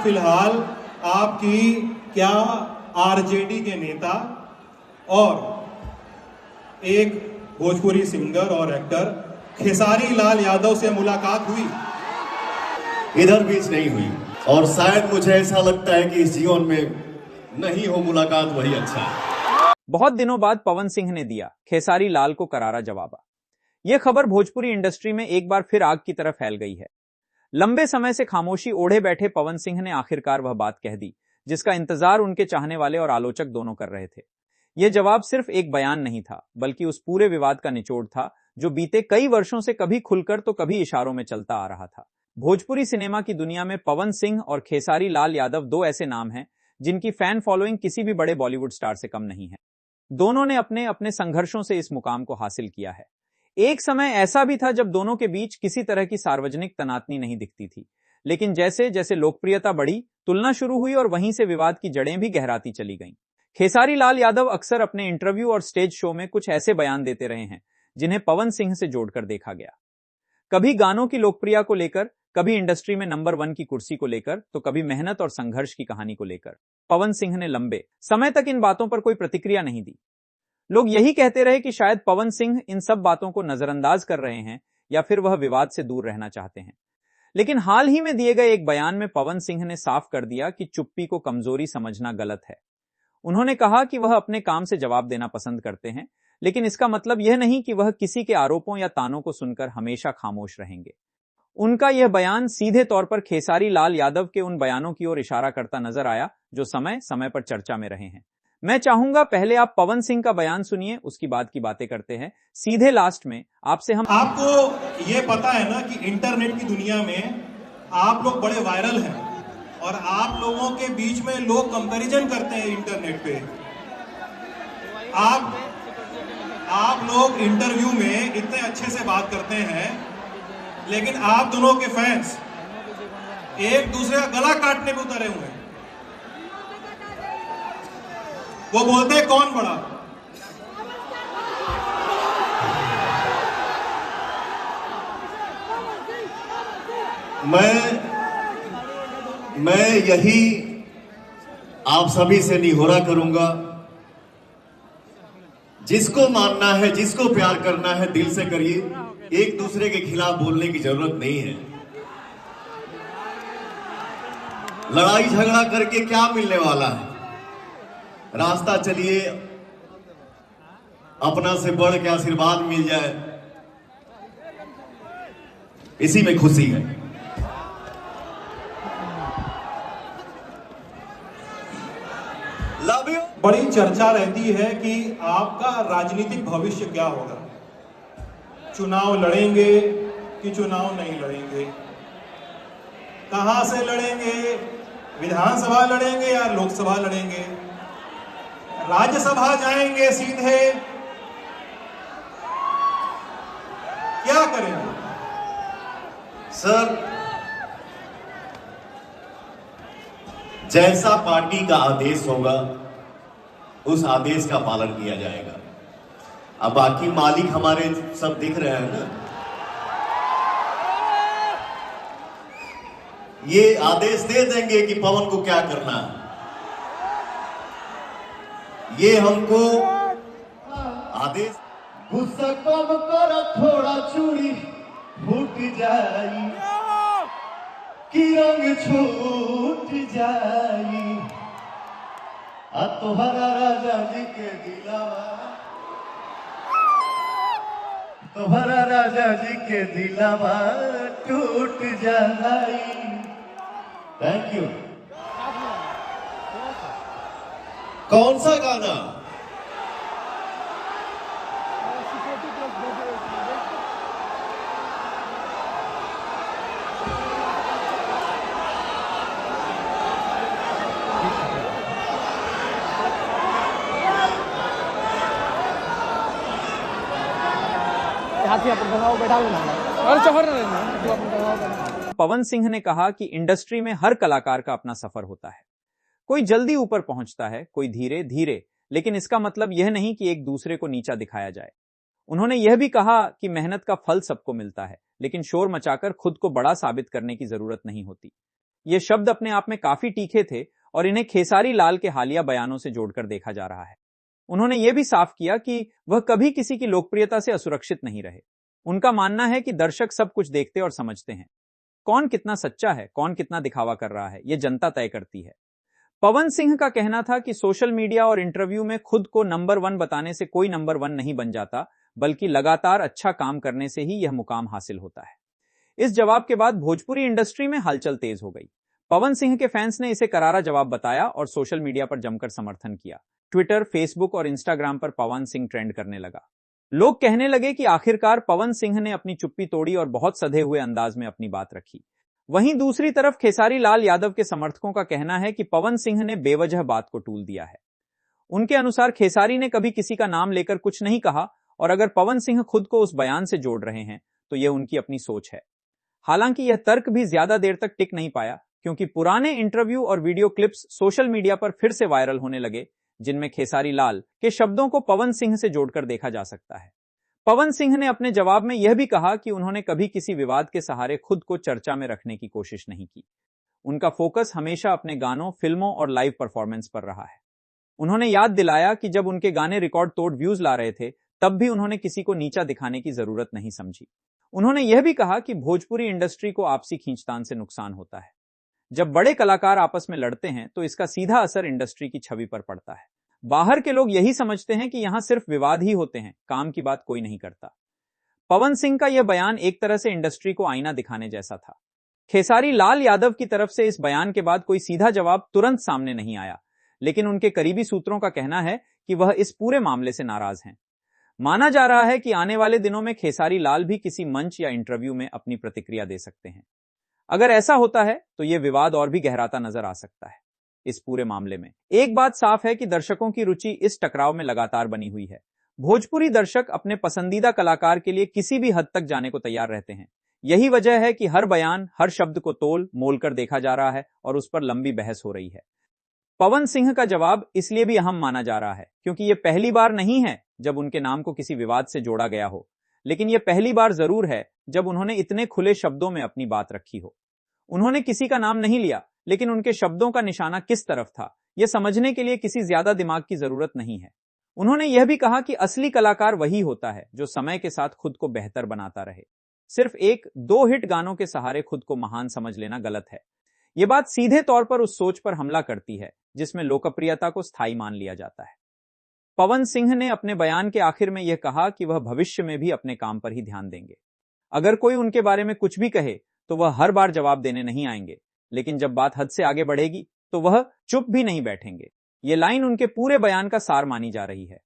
फिलहाल आपकी क्या आरजेडी के नेता और एक भोजपुरी सिंगर और एक्टर खेसारी लाल यादव से मुलाकात हुई? इधर बीच नहीं हुई और शायद मुझे ऐसा लगता है कि इस जीवन में नहीं हो मुलाकात वही अच्छा है। बहुत दिनों बाद पवन सिंह ने दिया खेसारी लाल को करारा जवाब। यह खबर भोजपुरी इंडस्ट्री में एक बार फिर आग की तरह फैल गई है। लंबे समय से खामोशी ओढ़े बैठे पवन सिंह ने आखिरकार वह बात कह दी जिसका इंतजार उनके चाहने वाले और आलोचक दोनों कर रहे थे। यह जवाब सिर्फ एक बयान नहीं था, बल्कि उस पूरे विवाद का निचोड़ था जो बीते कई वर्षों से कभी खुलकर तो कभी इशारों में चलता आ रहा था। भोजपुरी सिनेमा की दुनिया में पवन सिंह और खेसारी लाल यादव दो ऐसे नाम हैं जिनकी फैन फॉलोइंग किसी भी बड़े बॉलीवुड स्टार से कम नहीं है। दोनों ने अपने अपने संघर्षों से इस मुकाम को हासिल किया है। एक समय ऐसा भी था जब दोनों के बीच किसी तरह की सार्वजनिक तनातनी नहीं दिखती थी, लेकिन जैसे जैसे लोकप्रियता बढ़ी, तुलना शुरू हुई और वहीं से विवाद की जड़ें भी गहराती चली गईं। खेसारी लाल यादव अक्सर अपने इंटरव्यू और स्टेज शो में कुछ ऐसे बयान देते रहे हैं जिन्हें पवन सिंह से जोड़कर देखा गया। कभी गानों की लोकप्रियता को लेकर, कभी इंडस्ट्री में नंबर 1 की कुर्सी को लेकर, तो कभी मेहनत और संघर्ष की कहानी को लेकर। पवन सिंह ने लंबे समय तक इन बातों पर कोई प्रतिक्रिया नहीं दी। लोग यही कहते रहे कि शायद पवन सिंह इन सब बातों को नजरअंदाज कर रहे हैं या फिर वह विवाद से दूर रहना चाहते हैं। लेकिन हाल ही में दिए गए एक बयान में पवन सिंह ने साफ कर दिया कि चुप्पी को कमजोरी समझना गलत है। उन्होंने कहा कि वह अपने काम से जवाब देना पसंद करते हैं, लेकिन इसका मतलब यह नहीं कि वह किसी के आरोपों या तानों को सुनकर हमेशा खामोश रहेंगे। उनका यह बयान सीधे तौर पर खेसारी लाल यादव के उन बयानों की ओर इशारा करता नजर आया जो समय समय पर चर्चा में रहे हैं। मैं चाहूंगा पहले आप पवन सिंह का बयान सुनिए, उसकी बाद की बातें करते हैं। सीधे लास्ट में आपको ये पता है ना कि इंटरनेट की दुनिया में आप लोग बड़े वायरल हैं और आप लोगों के बीच में लोग कंपैरिजन करते हैं इंटरनेट पे। आप लोग इंटरव्यू में इतने अच्छे से बात करते हैं, लेकिन आप दोनों के फैंस एक दूसरे का गला काटने पे उतरे हुए हैं। वो बोलते हैं कौन बड़ा। मैं यही आप सभी से निहोरा करूंगा, जिसको मानना है, जिसको प्यार करना है, दिल से करिए। एक दूसरे के खिलाफ बोलने की जरूरत नहीं है। लड़ाई झगड़ा करके क्या मिलने वाला है? रास्ता चलिए, अपना से बढ़ के आशीर्वाद मिल जाए, इसी में खुशी है। Love you. बड़ी चर्चा रहती है कि आपका राजनीतिक भविष्य क्या होगा, चुनाव लड़ेंगे कि चुनाव नहीं लड़ेंगे, कहां से लड़ेंगे, विधानसभा लड़ेंगे या लोकसभा लड़ेंगे, राज्यसभा जाएंगे सीधे, क्या करेंगे? सर, जैसा पार्टी का आदेश होगा उस आदेश का पालन किया जाएगा। अब बाकी मालिक हमारे सब दिख रहे हैं ना। ये आदेश दे देंगे कि पवन को क्या करना है। ये हमको आदेश। गुस्सा कम कर, थोड़ा चूड़ी फूट जाई कि रंग छूट जाई। आ तोहरा राजा जी के दिलावा, तोहरा राजा जी के दिलावा टूट जाई। Thank you. कौन सा गाना? पवन सिंह ने कहा कि इंडस्ट्री में हर कलाकार का अपना सफर होता है। कोई जल्दी ऊपर पहुंचता है, कोई धीरे धीरे, लेकिन इसका मतलब यह नहीं कि एक दूसरे को नीचा दिखाया जाए। उन्होंने यह भी कहा कि मेहनत का फल सबको मिलता है, लेकिन शोर मचाकर खुद को बड़ा साबित करने की जरूरत नहीं होती। ये शब्द अपने आप में काफी तीखे थे और इन्हें खेसारी लाल के हालिया बयानों से जोड़कर देखा जा रहा है। उन्होंने यह भी साफ किया कि वह कभी किसी की लोकप्रियता से असुरक्षित नहीं रहे। उनका मानना है कि दर्शक सब कुछ देखते और समझते हैं। कौन कितना सच्चा है, कौन कितना दिखावा कर रहा है, यह जनता तय करती है। पवन सिंह का कहना था कि सोशल मीडिया और इंटरव्यू में खुद को नंबर 1 बताने से कोई नंबर 1 नहीं बन जाता, बल्कि लगातार अच्छा काम करने से ही यह मुकाम हासिल होता है। इस जवाब के बाद भोजपुरी इंडस्ट्री में हलचल तेज हो गई। पवन सिंह के फैंस ने इसे करारा जवाब बताया और सोशल मीडिया पर जमकर समर्थन किया। ट्विटर, फेसबुक और इंस्टाग्राम पर पवन सिंह ट्रेंड करने लगा। लोग कहने लगे कि आखिरकार पवन सिंह ने अपनी चुप्पी तोड़ी और बहुत सधे हुए अंदाज में अपनी बात रखी। वहीं दूसरी तरफ खेसारी लाल यादव के समर्थकों का कहना है कि पवन सिंह ने बेवजह बात को टूल दिया है। उनके अनुसार खेसारी ने कभी किसी का नाम लेकर कुछ नहीं कहा और अगर पवन सिंह खुद को उस बयान से जोड़ रहे हैं तो यह उनकी अपनी सोच है। हालांकि यह तर्क भी ज्यादा देर तक टिक नहीं पाया, क्योंकि पुराने इंटरव्यू और वीडियो क्लिप्स सोशल मीडिया पर फिर से वायरल होने लगे, जिनमें खेसारी लाल के शब्दों को पवन सिंह से जोड़कर देखा जा सकता है। पवन सिंह ने अपने जवाब में यह भी कहा कि उन्होंने कभी किसी विवाद के सहारे खुद को चर्चा में रखने की कोशिश नहीं की। उनका फोकस हमेशा अपने गानों, फिल्मों और लाइव परफॉर्मेंस पर रहा है। उन्होंने याद दिलाया कि जब उनके गाने रिकॉर्ड तोड़ व्यूज ला रहे थे, तब भी उन्होंने किसी को नीचा दिखाने की जरूरत नहीं समझी। उन्होंने यह भी कहा कि भोजपुरी इंडस्ट्री को आपसी खींचतान से नुकसान होता है। जब बड़े कलाकार आपस में लड़ते हैं तो इसका सीधा असर इंडस्ट्री की छवि पर पड़ता है। बाहर के लोग यही समझते हैं कि यहां सिर्फ विवाद ही होते हैं, काम की बात कोई नहीं करता। पवन सिंह का यह बयान एक तरह से इंडस्ट्री को आईना दिखाने जैसा था। खेसारी लाल यादव की तरफ से इस बयान के बाद कोई सीधा जवाब तुरंत सामने नहीं आया, लेकिन उनके करीबी सूत्रों का कहना है कि वह इस पूरे मामले से नाराज हैं। माना जा रहा है कि आने वाले दिनों में खेसारी लाल भी किसी मंच या इंटरव्यू में अपनी प्रतिक्रिया दे सकते हैं। अगर ऐसा होता है तो यह विवाद और भी गहराता नजर आ सकता है। इस पूरे मामले में एक बात साफ है कि दर्शकों की रुचि इस टकराव में लगातार बनी हुई है। भोजपुरी दर्शक अपने पसंदीदा कलाकार के लिए किसी भी हद तक जाने को तैयार रहते हैं। यही वजह है कि हर बयान, हर शब्द को तोल मोल कर देखा जा रहा है और उस पर लंबी बहस हो रही है। पवन सिंह का जवाब इसलिए भी अहम माना जा रहा है क्योंकि यह पहली बार नहीं है जब उनके नाम को किसी विवाद से जोड़ा गया हो, लेकिन यह पहली बार जरूर है जब उन्होंने इतने खुले शब्दों में अपनी बात रखी हो। उन्होंने किसी का नाम नहीं लिया, लेकिन उनके शब्दों का निशाना किस तरफ था, यह समझने के लिए किसी ज्यादा दिमाग की जरूरत नहीं है। उन्होंने यह भी कहा कि असली कलाकार वही होता है जो समय के साथ खुद को बेहतर बनाता रहे। सिर्फ 1-2 हिट गानों के सहारे खुद को महान समझ लेना गलत है। यह बात सीधे तौर पर उस सोच पर हमला करती है जिसमें लोकप्रियता को स्थायी मान लिया जाता है। पवन सिंह ने अपने बयान के आखिर में यह कहा कि वह भविष्य में भी अपने काम पर ही ध्यान देंगे। अगर कोई उनके बारे में कुछ भी कहे तो वह हर बार जवाब देने नहीं आएंगे, लेकिन जब बात हद से आगे बढ़ेगी तो वह चुप भी नहीं बैठेंगे। ये लाइन उनके पूरे बयान का सार मानी जा रही है।